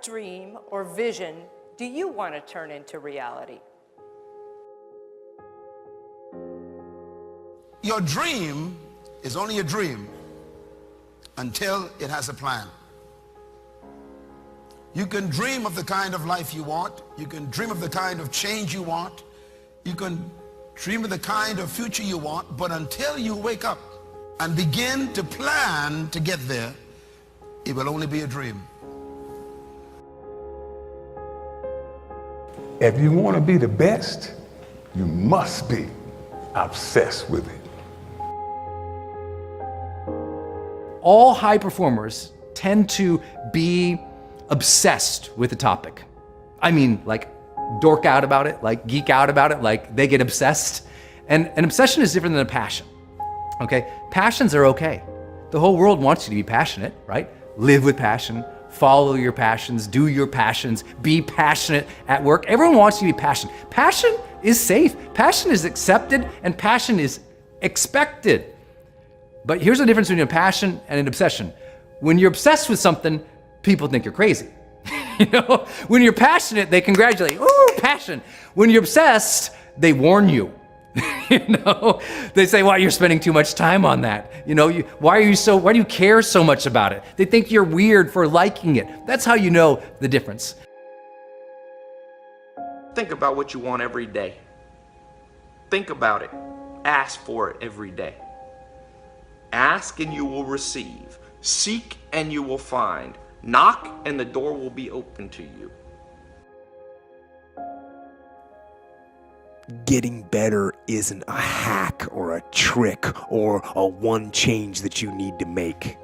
dream or vision do you want to turn into reality? Your dream is only a dream until it has a plan. You can dream of the kind of life you want. You can dream of the kind of change you want. You can dream of the kind of future you want, but until you wake up and begin to plan to get there, it will only be a dream. If you want to be the best, you must be obsessed with it. All high performers tend to be obsessed with a topic. I mean, like dork out about it, like geek out about it, like they get obsessed. And an obsession is different than a passion, okay? Passions are okay. The whole world wants you to be passionate, right? Live with passion, follow your passions, do your passions, be passionate at work. Everyone wants you to be passionate. Passion is safe, passion is accepted, and passion is expected. But here's the difference between a passion and an obsession. When you're obsessed with something, people think you're crazy. You know, when you're passionate, they congratulate you. Ooh, passion. When you're obsessed, they warn you. You know, they say, "Well, you're spending too much time on that. You know, why do you care so much about it?" They think you're weird for liking it. That's how you know the difference. Think about what you want every day. Think about it. Ask for it every day. Ask and you will receive. Seek and you will find. Knock and the door will be open to you. Getting better isn't a hack or a trick or a one change that you need to make.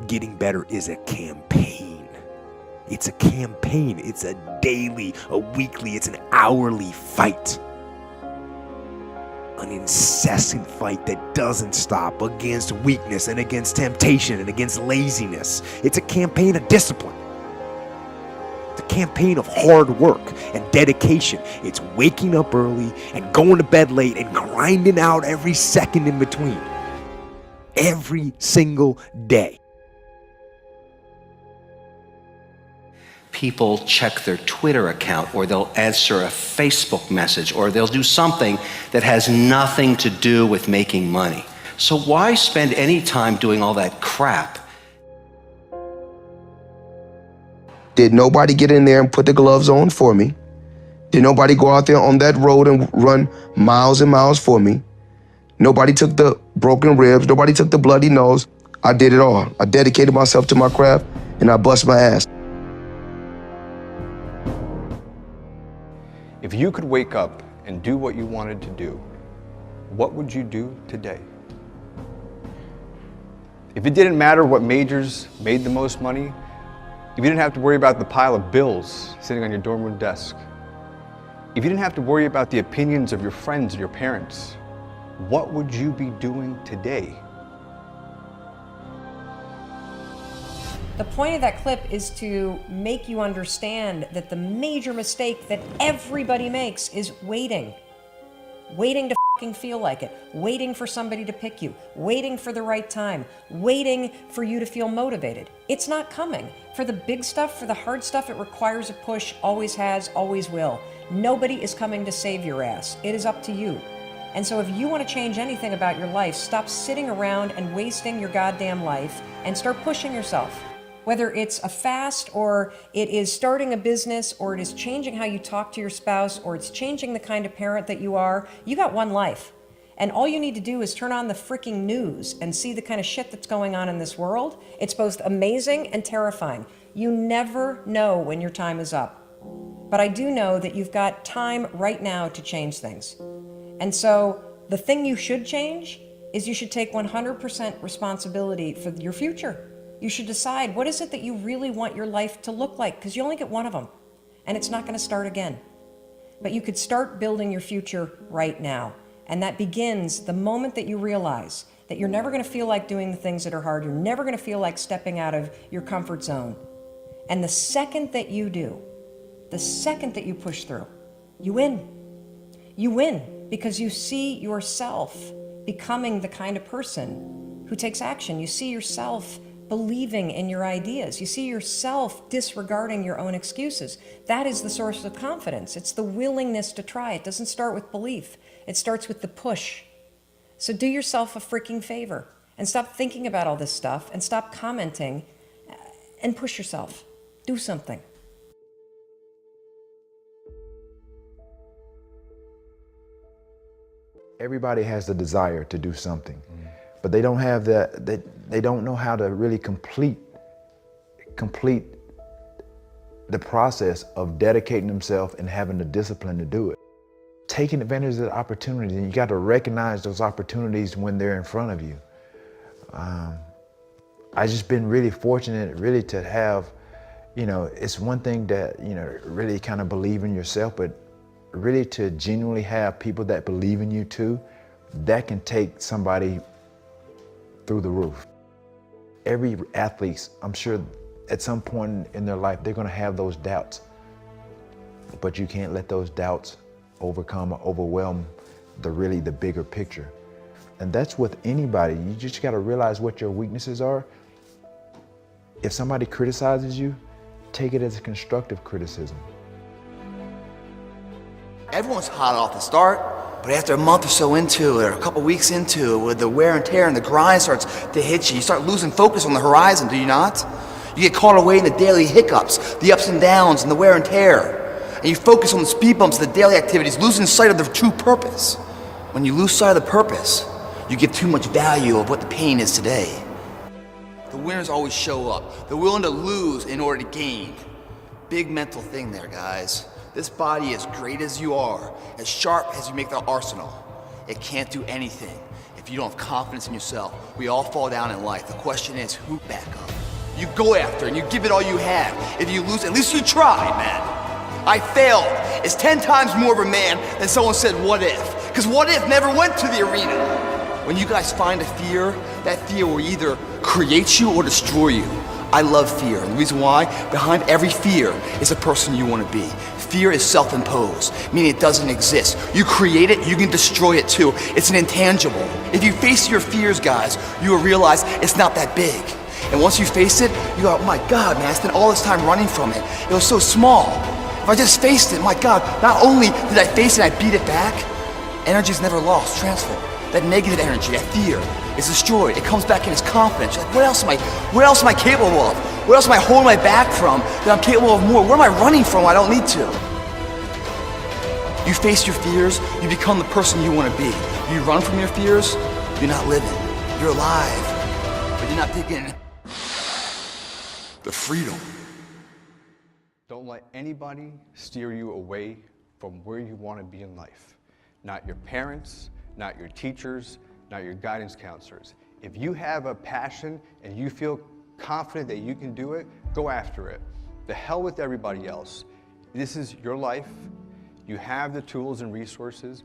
Getting better is a campaign. It's a campaign. It's a daily, a weekly, it's an hourly fight. An incessant fight that doesn't stop against weakness and against temptation and against laziness. It's a campaign of discipline. It's a campaign of hard work and dedication. It's waking up early and going to bed late and grinding out every second in between. Every single day. People check their Twitter account, or they'll answer a Facebook message, or they'll do something that has nothing to do with making money. So why spend any time doing all that crap? Did nobody get in there and put the gloves on for me? Did nobody go out there on that road and run miles and miles for me? Nobody took the broken ribs. Nobody took the bloody nose. I did it all. I dedicated myself to my craft and I bust my ass. If you could wake up and do what you wanted to do, what would you do today? If it didn't matter what majors made the most money, if you didn't have to worry about the pile of bills sitting on your dorm room desk, if you didn't have to worry about the opinions of your friends and your parents, what would you be doing today? The point of that clip is to make you understand that the major mistake that everybody makes is waiting. Waiting to fucking feel like it. Waiting for somebody to pick you. Waiting for the right time. Waiting for you to feel motivated. It's not coming. For the big stuff, for the hard stuff, it requires a push, always has, always will. Nobody is coming to save your ass. It is up to you. And so if you want to change anything about your life, stop sitting around and wasting your goddamn life and start pushing yourself. Whether it's a fast, or it is starting a business, or it is changing how you talk to your spouse, or it's changing the kind of parent that you are, you got one life. And all you need to do is turn on the freaking news and see the kind of shit that's going on in this world. It's both amazing and terrifying. You never know when your time is up. But I do know that you've got time right now to change things. And so the thing you should change is you should take 100% responsibility for your future. You should decide, what is it that you really want your life to look like? Because you only get one of them, and it's not going to start again. But you could start building your future right now. And that begins the moment that you realize that you're never going to feel like doing the things that are hard. You're never going to feel like stepping out of your comfort zone. And the second that you do, the second that you push through, you win. You win because you see yourself becoming the kind of person who takes action. You see yourself believing in your ideas. You see yourself disregarding your own excuses. That is the source of confidence. It's the willingness to try. It doesn't start with belief. It starts with the push. So do yourself a freaking favor and stop thinking about all this stuff and stop commenting and push yourself. Do something. Everybody has the desire to do something, but they don't have they don't know how to really complete the process of dedicating themselves and having the discipline to do it. Taking advantage of the opportunities, and you got to recognize those opportunities when they're in front of you. I've just been really fortunate really to have, it's one thing that, really kind of believe in yourself, but really to genuinely have people that believe in you too, that can take somebody through the roof. Every athlete, I'm sure at some point in their life, they're gonna have those doubts, but you can't let those doubts overcome or overwhelm the bigger picture. And that's with anybody. You just gotta realize what your weaknesses are. If somebody criticizes you, take it as a constructive criticism. Everyone's hot off the start, but after a month or so into it, or a couple weeks into it, with the wear and tear and the grind starts to hit you, you start losing focus on the horizon, do you not? You get caught away in the daily hiccups, the ups and downs, and the wear and tear. And you focus on the speed bumps, the daily activities, losing sight of the true purpose. When you lose sight of the purpose, you give too much value of what the pain is today. The winners always show up. They're willing to lose in order to gain. Big mental thing there, guys. This body, as great as you are, as sharp as you make the arsenal, it can't do anything if you don't have confidence in yourself. We all fall down in life. The question is, who back up? You go after and you give it all you have. If you lose, at least you tried, man. I failed. It's 10 times more of a man than someone said, what if? Because what if never went to the arena. When you guys find a fear, that fear will either create you or destroy you. I love fear, and the reason why, behind every fear is a person you want to be. Fear is self-imposed, meaning it doesn't exist. You create it, you can destroy it too. It's an intangible. If you face your fears, guys, you will realize it's not that big. And once you face it, you go, oh my God, man, I spent all this time running from it. It was so small. If I just faced it, my God, not only did I face it, I beat it back, energy is never lost, transformed. That negative energy, that fear, is destroyed. It comes back in as confidence. You're like, what else am I capable of? What else am I holding my back from that I'm capable of more? Where am I running from I don't need to? You face your fears, you become the person you want to be. You run from your fears, you're not living. You're alive, but you're not taking the freedom. Don't let anybody steer you away from where you want to be in life. Not your parents, not your teachers, not your guidance counselors. If you have a passion and you feel confident that you can do it, go after it. The hell with everybody else. This is your life. You have the tools and resources.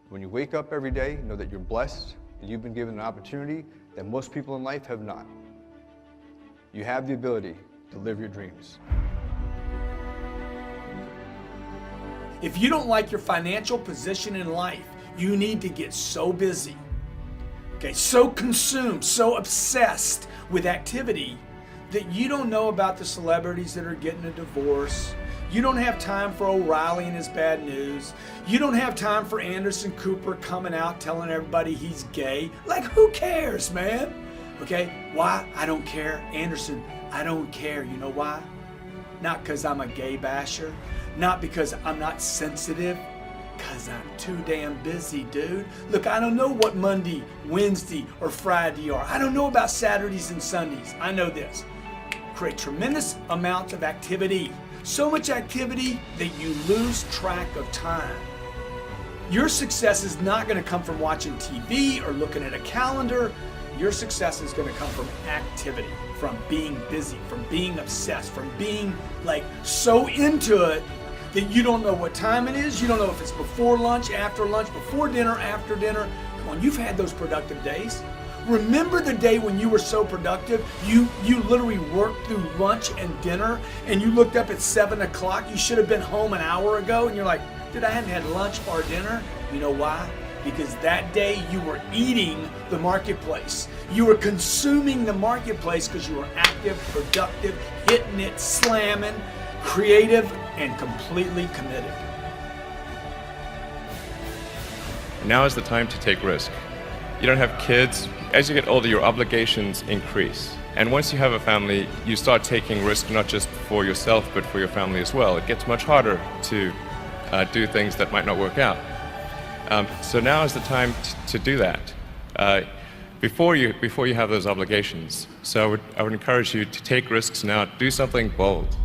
When you wake up every day, know that you're blessed and you've been given an opportunity that most people in life have not. You have the ability to live your dreams. If you don't like your financial position in life, you need to get so busy, okay, so consumed, so obsessed with activity that you don't know about the celebrities that are getting a divorce. You don't have time for O'Reilly and his bad news. You don't have time for Anderson Cooper coming out telling everybody he's gay. Like, who cares, man? Okay, why? I don't care. Anderson, I don't care. You know why? Not because I'm a gay basher. Not because I'm not sensitive. Because I'm too damn busy, dude. Look, I don't know what Monday, Wednesday, or Friday are. I don't know about Saturdays and Sundays. I know this. Create tremendous amounts of activity. So much activity that you lose track of time. Your success is not going to come from watching TV or looking at a calendar. Your success is going to come from activity, from being busy, from being obsessed, from being like so into it that you don't know what time it is. You don't know if it's before lunch, before dinner, after dinner. Come on, you've had those productive days. Remember the day when you were so productive, you literally worked through lunch and dinner, and you looked up at 7 o'clock. You should have been home an hour ago, and you're like, dude, I hadn't had lunch or dinner. You know why? because that day you were eating the marketplace. You were consuming the marketplace because you were active, productive, hitting it, slamming, creative, and completely committed. Now is the time to take risk. You don't have kids. As you get older, your obligations increase. And once you have a family, you start taking risk not just for yourself, but for your family as well. It gets much harder to do things that might not work out. So now is the time to do that before you have those obligations. So I would encourage you to take risks now. Do something bold.